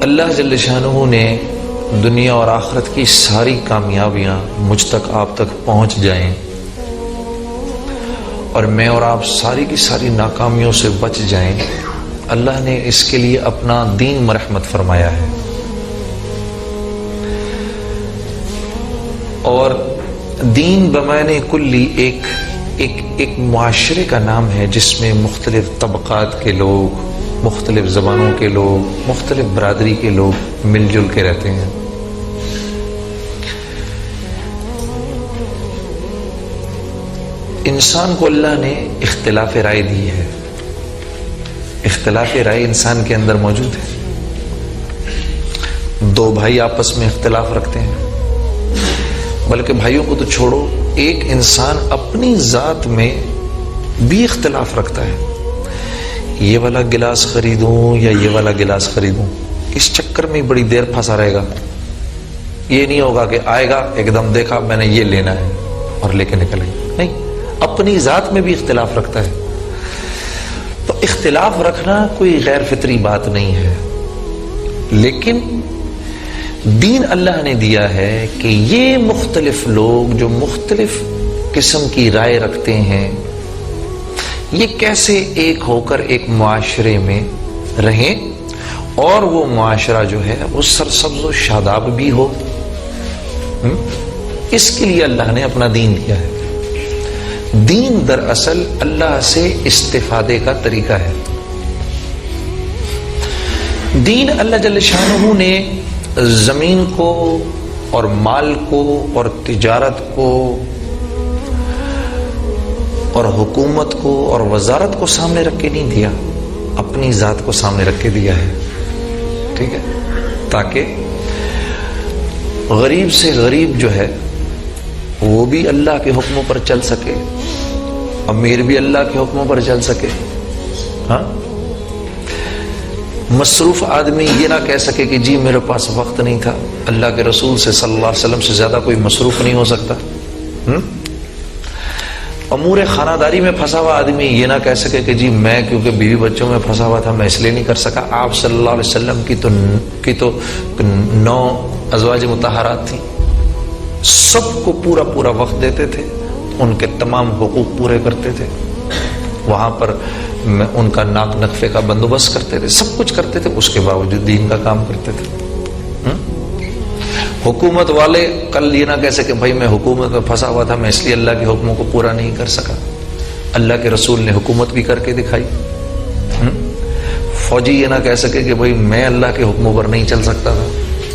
اللہ جل شانہ نے دنیا اور آخرت کی ساری کامیابیاں مجھ تک آپ تک پہنچ جائیں اور میں اور آپ ساری کی ساری ناکامیوں سے بچ جائیں، اللہ نے اس کے لیے اپنا دین مرحمت فرمایا ہے۔ اور دین بمعنی کلی ایک معاشرے کا نام ہے جس میں مختلف طبقات کے لوگ، مختلف زبانوں کے لوگ، مختلف برادری کے لوگ مل جل کے رہتے ہیں۔ انسان کو اللہ نے اختلاف رائے دی ہے، اختلاف رائے انسان کے اندر موجود ہے۔ دو بھائی آپس میں اختلاف رکھتے ہیں، بلکہ بھائیوں کو تو چھوڑو، ایک انسان اپنی ذات میں بھی اختلاف رکھتا ہے۔ یہ والا گلاس خریدوں یا یہ والا گلاس خریدوں، اس چکر میں بڑی دیر پھنسا رہے گا۔ یہ نہیں ہوگا کہ آئے گا ایک دم دیکھا میں نے یہ لینا ہے اور لے کے نکلے گا، نہیں، اپنی ذات میں بھی اختلاف رکھتا ہے۔ تو اختلاف رکھنا کوئی غیر فطری بات نہیں ہے، لیکن دین اللہ نے دیا ہے کہ یہ مختلف لوگ جو مختلف قسم کی رائے رکھتے ہیں، یہ کیسے ایک ہو کر ایک معاشرے میں رہیں اور وہ معاشرہ جو ہے وہ سرسبز و شاداب بھی ہو۔ اس کے لیے اللہ نے اپنا دین دیا ہے۔ دین دراصل اللہ سے استفادے کا طریقہ ہے۔ دین اللہ جل شانہ نے زمین کو اور مال کو اور تجارت کو اور حکومت کو اور وزارت کو سامنے رکھ کے نہیں دیا، اپنی ذات کو سامنے رکھ کے دیا ہے، ٹھیک ہے، تاکہ غریب سے غریب جو ہے وہ بھی اللہ کے حکموں پر چل سکے، امیر بھی اللہ کے حکموں پر چل سکے، ہاں، مصروف آدمی یہ نہ کہہ سکے کہ جی میرے پاس وقت نہیں تھا۔ اللہ کے رسول سے صلی اللہ علیہ وسلم سے زیادہ کوئی مصروف نہیں ہو سکتا۔ امور خانہ داری میں پھنسا ہوا آدمی یہ نہ کہہ سکے کہ جی میں کیونکہ بیوی بچوں میں پھنسا ہوا تھا میں اس لیے نہیں کر سکا۔ آپ صلی اللہ علیہ وسلم کی تو 9 ازواج مطہرات تھیں، سب کو پورا وقت دیتے تھے، ان کے تمام حقوق پورے کرتے تھے، وہاں پر ان کا ناک نقفے کا بندوبست کرتے تھے، سب کچھ کرتے تھے، اس کے باوجود دین کا کام کرتے تھے۔ حکومت والے کل یہ نہ کہہ سکے بھائی میں حکومت میں پھنسا ہوا تھا میں اس لیے اللہ کے حکموں کو پورا نہیں کر سکا۔ اللہ کے رسول نے حکومت بھی کر کے دکھائی۔ فوجی یہ نہ کہہ سکے کہ بھائی میں اللہ کے حکموں پر نہیں چل سکتا تھا۔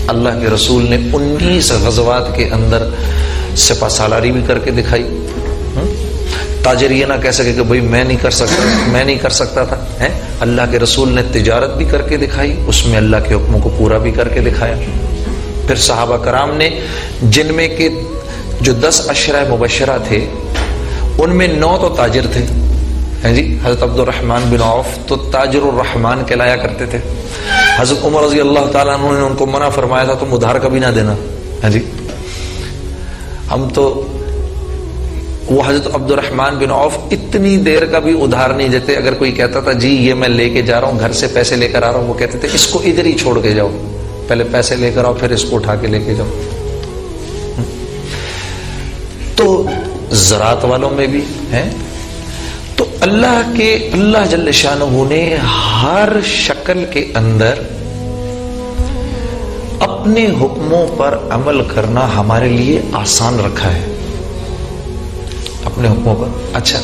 اللہ کے رسول نے 19 غزوات کے اندر سپہ سالاری بھی کر کے دکھائی۔ تاجر یہ نہ کہہ سکے کہ بھائی میں نہیں کر سکتا تھا۔ اللہ کے رسول نے تجارت بھی کر کے دکھائی، اس میں اللہ کے حکموں کو پورا بھی کر کے دکھایا۔ پھر صحابہ کرام نے جن میں کہ جو 10 عشرہ مبشرہ تھے ان میں 9 تو تاجر تھے، جی حضرت عبد الرحمن بن عوف تو تاجر الرحمن کہلایا کرتے تھے۔ حضرت عمر رضی اللہ تعالیٰ عنہ نے ان کو منع فرمایا تھا تم ادھار کبھی نہ دینا، جی ہم تو وہ حضرت عبد الرحمن بن عوف اتنی دیر کا بھی ادھار نہیں دیتے۔ اگر کوئی کہتا تھا جی یہ میں لے کے جا رہا ہوں گھر سے پیسے لے کر آ رہا ہوں، وہ کہتے تھے اس کو ادھر ہی چھوڑ کے جاؤ، پہلے پیسے لے کر آؤ پھر اس کو اٹھا کے لے کے جاؤ۔ تو زراعت والوں میں بھی ہیں۔ تو اللہ جل شانہ نے ہر شکل کے اندر اپنے حکموں پر عمل کرنا ہمارے لیے آسان رکھا ہے، اپنے حکموں پر۔ اچھا،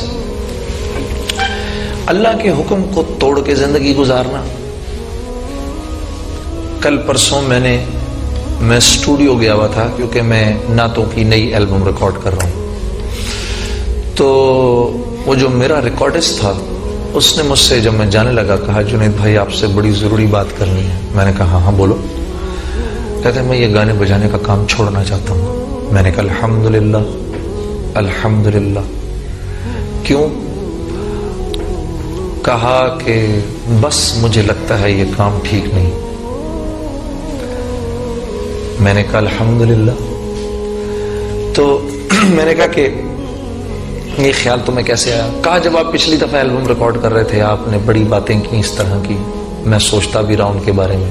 اللہ کے حکم کو توڑ کے زندگی گزارنا۔ کل پرسوں میں اسٹوڈیو گیا ہوا تھا کیونکہ میں نعتوں کی نئی البم ریکارڈ کر رہا ہوں۔ تو وہ جو میرا ریکارڈسٹ تھا اس نے مجھ سے جب میں جانے لگا کہا جنید بھائی آپ سے بڑی ضروری بات کرنی ہے۔ میں نے کہا ہاں بولو۔ کہتے ہیں میں یہ گانے بجانے کا کام چھوڑنا چاہتا ہوں۔ میں نے کہا الحمدللہ الحمدللہ۔ کیوں؟ کہا کہ بس مجھے لگتا ہے یہ کام ٹھیک نہیں۔ میں نے کہا الحمدللہ۔ تو میں نے کہا کہ یہ خیال تمہیں کیسے آیا؟ کہا جب آپ پچھلی دفعہ البم ریکارڈ کر رہے تھے آپ نے بڑی باتیں کی اس طرح کی، میں سوچتا بھی رہا ان کے بارے میں۔